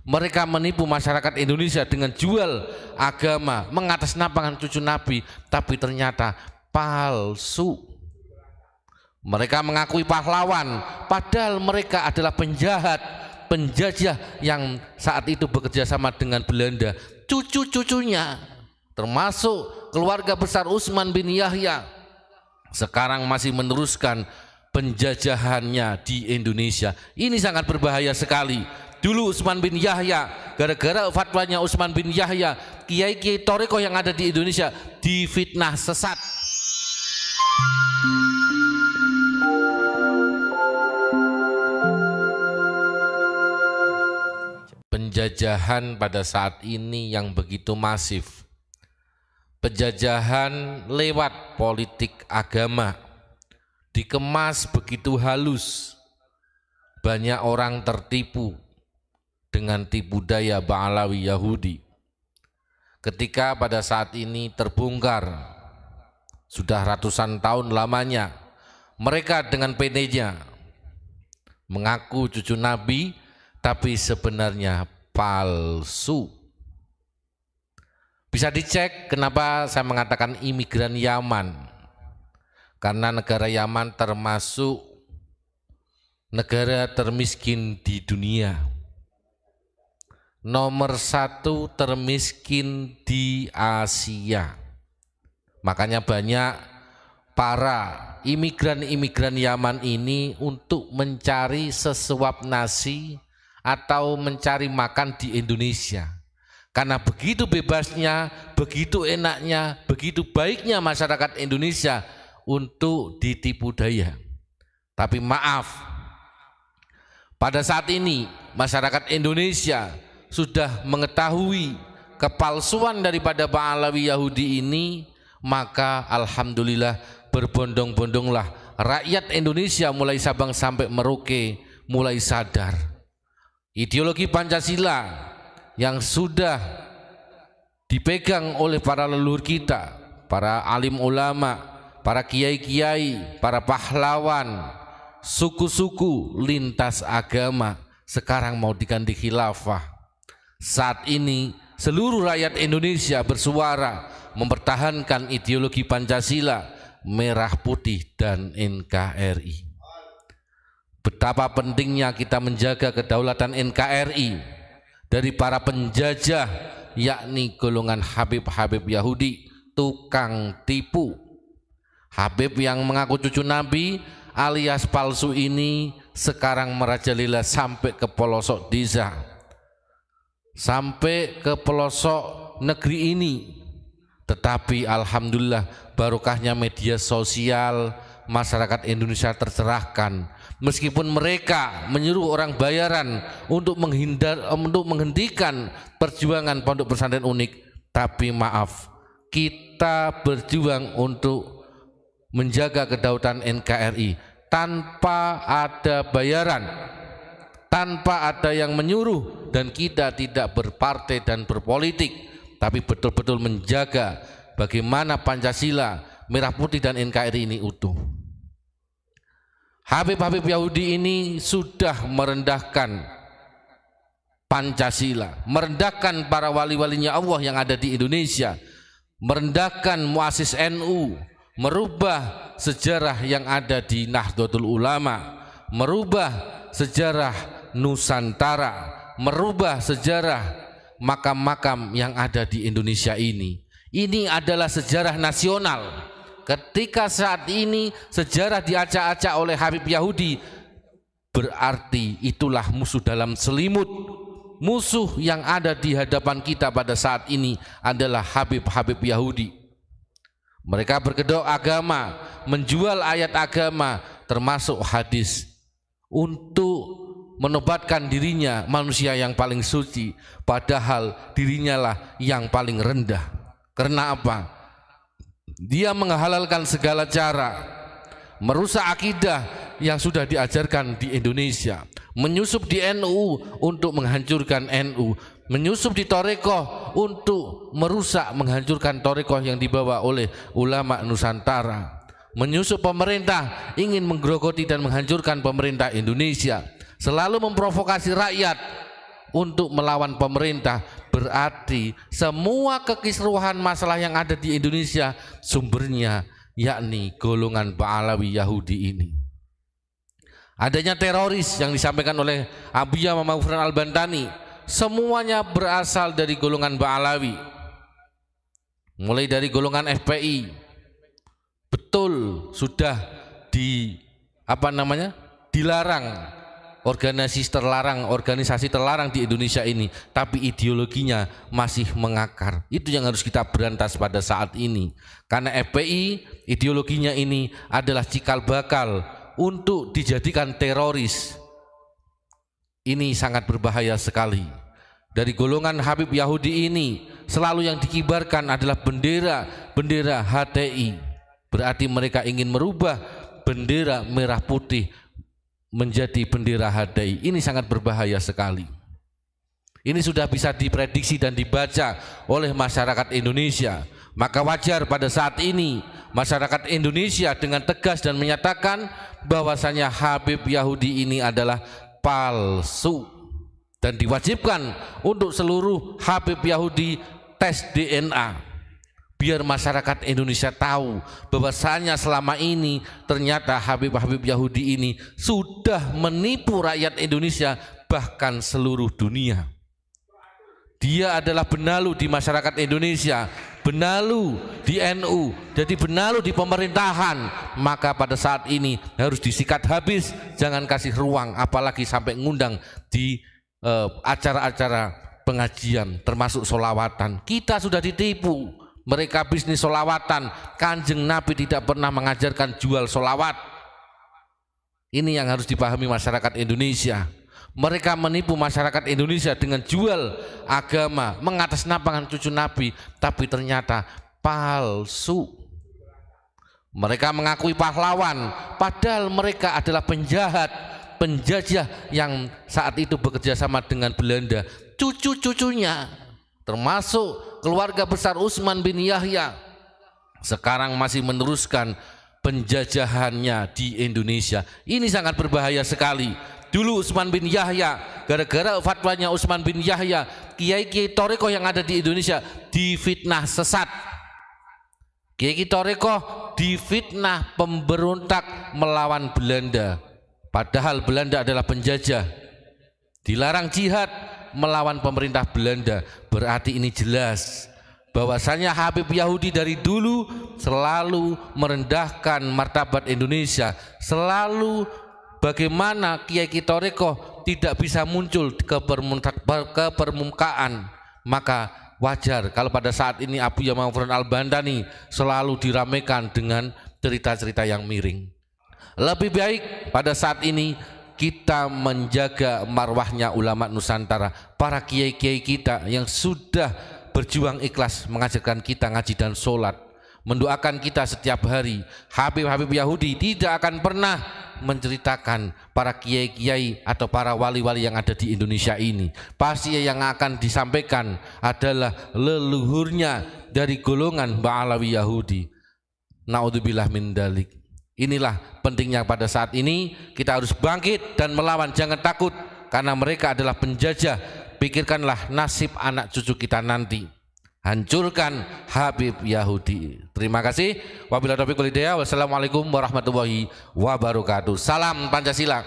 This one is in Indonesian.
Mereka menipu masyarakat Indonesia dengan jual agama, mengatasnamakan cucu Nabi, tapi ternyata palsu. Mereka mengakui pahlawan, padahal mereka adalah penjahat, penjajah yang saat itu bekerja sama dengan Belanda. Cucu-cucunya, termasuk keluarga besar Utsman bin Yahya, sekarang masih meneruskan penjajahannya di Indonesia. Ini sangat berbahaya sekali. Dulu Utsman bin Yahya, gara-gara fatwanya Utsman bin Yahya, kiai-kiai Thariqah yang ada di Indonesia difitnah sesat. Penjajahan pada saat ini yang begitu masif, penjajahan lewat politik agama, dikemas begitu halus, banyak orang tertipu dengan tipu daya Ba'alawi Yahudi. Ketika pada saat ini terbongkar, sudah ratusan tahun lamanya, mereka dengan PD-nya mengaku cucu Nabi, tapi sebenarnya palsu. Bisa dicek kenapa saya mengatakan imigran Yaman, karena negara Yaman termasuk negara termiskin di dunia, nomor 1 termiskin di Asia. Makanya banyak para imigran Yaman ini untuk mencari sesuap nasi atau mencari makan di Indonesia, karena begitu bebasnya, begitu enaknya, begitu baiknya masyarakat Indonesia untuk ditipu daya. Tapi maaf, pada saat ini masyarakat Indonesia sudah mengetahui kepalsuan daripada Ba'alawi Yahudi ini, maka alhamdulillah berbondong-bondonglah rakyat Indonesia mulai Sabang sampai Merauke mulai sadar. Ideologi Pancasila yang sudah dipegang oleh para leluhur kita, para alim ulama, para kiai-kiai, para pahlawan, suku-suku lintas agama, sekarang mau diganti khilafah. Saat ini seluruh rakyat Indonesia bersuara mempertahankan ideologi Pancasila, merah putih dan NKRI. Betapa pentingnya kita menjaga kedaulatan NKRI dari para penjajah, yakni golongan Habib-Habib Yahudi, tukang tipu. Habib yang mengaku cucu Nabi alias palsu ini sekarang merajalela sampai ke pelosok desa, sampai ke pelosok negeri ini. Tetapi alhamdulillah barokahnya media sosial, masyarakat Indonesia tercerahkan. Meskipun mereka menyuruh orang bayaran untuk menghentikan perjuangan Pondok Pesantren Unik, tapi maaf, kita berjuang untuk menjaga kedaulatan NKRI tanpa ada bayaran, tanpa ada yang menyuruh, dan kita tidak berpartai dan berpolitik, tapi betul-betul menjaga bagaimana Pancasila, merah putih dan NKRI ini utuh. Habib-habib Yahudi ini sudah merendahkan Pancasila, merendahkan para wali-walinya Allah yang ada di Indonesia, merendahkan muassis NU, merubah sejarah yang ada di Nahdlatul Ulama, merubah sejarah Nusantara, merubah sejarah makam-makam yang ada di Indonesia ini. Ini adalah sejarah nasional. Ketika saat ini sejarah diacak-acak oleh Habib Yahudi, berarti itulah musuh dalam selimut. Musuh yang ada di hadapan kita pada saat ini adalah Habib-Habib Yahudi. Mereka berkedok agama, menjual ayat agama termasuk hadis untuk menobatkan dirinya manusia yang paling suci, padahal dirinya lah yang paling rendah. Karena apa? Dia menghalalkan segala cara, merusak akidah yang sudah diajarkan di Indonesia, menyusup di NU untuk menghancurkan NU, menyusup di Thariqah untuk merusak, menghancurkan Thariqah yang dibawa oleh ulama Nusantara, menyusup pemerintah, ingin menggerogoti dan menghancurkan pemerintah Indonesia, selalu memprovokasi rakyat untuk melawan pemerintah, berarti semua kekisruhan masalah yang ada di Indonesia sumbernya yakni golongan Ba'alawi Yahudi ini. Adanya teroris yang disampaikan oleh Abuya Ma'ruf Al-Bantani, semuanya berasal dari golongan Ba'alawi. Mulai dari golongan FPI, betul sudah dilarang, organisasi terlarang di Indonesia ini, tapi ideologinya masih mengakar. Itu yang harus kita berantas pada saat ini, karena FPI ideologinya ini adalah cikal bakal untuk dijadikan teroris. Ini sangat berbahaya sekali. Dari golongan Habib Yahudi ini selalu yang dikibarkan adalah bendera HTI. Berarti mereka ingin merubah bendera merah putih menjadi bendera HTI. Ini sangat berbahaya sekali. Ini sudah bisa diprediksi dan dibaca oleh masyarakat Indonesia. Maka wajar pada saat ini masyarakat Indonesia dengan tegas dan menyatakan bahwasanya Habib Yahudi ini adalah palsu, dan diwajibkan untuk seluruh Habib Yahudi tes DNA, biar masyarakat Indonesia tahu bahwasanya selama ini ternyata Habib-Habib Yahudi ini sudah menipu rakyat Indonesia, bahkan seluruh dunia. Dia adalah benalu di masyarakat Indonesia, benalu di NU, jadi benalu di pemerintahan. Maka pada saat ini harus disikat habis, jangan kasih ruang, apalagi sampai ngundang di acara-acara pengajian termasuk solawatan. Kita sudah ditipu, mereka bisnis solawatan. Kanjeng Nabi tidak pernah mengajarkan jual solawat. Ini yang harus dipahami masyarakat Indonesia. Mereka menipu masyarakat Indonesia dengan jual agama, mengatasnamakan cucu Nabi, tapi ternyata palsu. Mereka mengakui pahlawan, padahal mereka adalah penjahat, penjajah yang saat itu bekerja sama dengan Belanda. Cucu-cucunya termasuk keluarga besar Utsman bin Yahya sekarang masih meneruskan penjajahannya di Indonesia. Ini sangat berbahaya sekali. Dulu Utsman bin Yahya, gara-gara fatwanya Utsman bin Yahya, kiai-kiai Thariqah yang ada di Indonesia difitnah sesat. Kiai-kiai Thariqah difitnah pemberontak melawan Belanda. Padahal Belanda adalah penjajah, dilarang jihad melawan pemerintah Belanda. Berarti ini jelas bahwasanya Habib Yahudi dari dulu selalu merendahkan martabat Indonesia, selalu bagaimana kiai-kiai Thariqah tidak bisa muncul ke permukaan. Maka wajar kalau pada saat ini Abuya Ma'ruf Al-Bantani selalu diramaikan dengan cerita-cerita yang miring. Lebih baik pada saat ini kita menjaga marwahnya ulama Nusantara, para kiai-kiai kita yang sudah berjuang ikhlas mengajarkan kita ngaji dan sholat, mendoakan kita setiap hari. Habib-habib Yahudi tidak akan pernah menceritakan para kiai-kiai atau para wali-wali yang ada di Indonesia ini. Pasti yang akan disampaikan adalah leluhurnya dari golongan Ba'alawi Yahudi. Naudzubillah min dalik. Inilah pentingnya pada saat ini kita harus bangkit dan melawan, jangan takut, karena mereka adalah penjajah. Pikirkanlah nasib anak cucu kita nanti. Hancurkan Habib Yahudi. Terima kasih. Wabillahi taufiq wal hidayah. Wassalamualaikum warahmatullahi wabarakatuh. Salam Pancasila.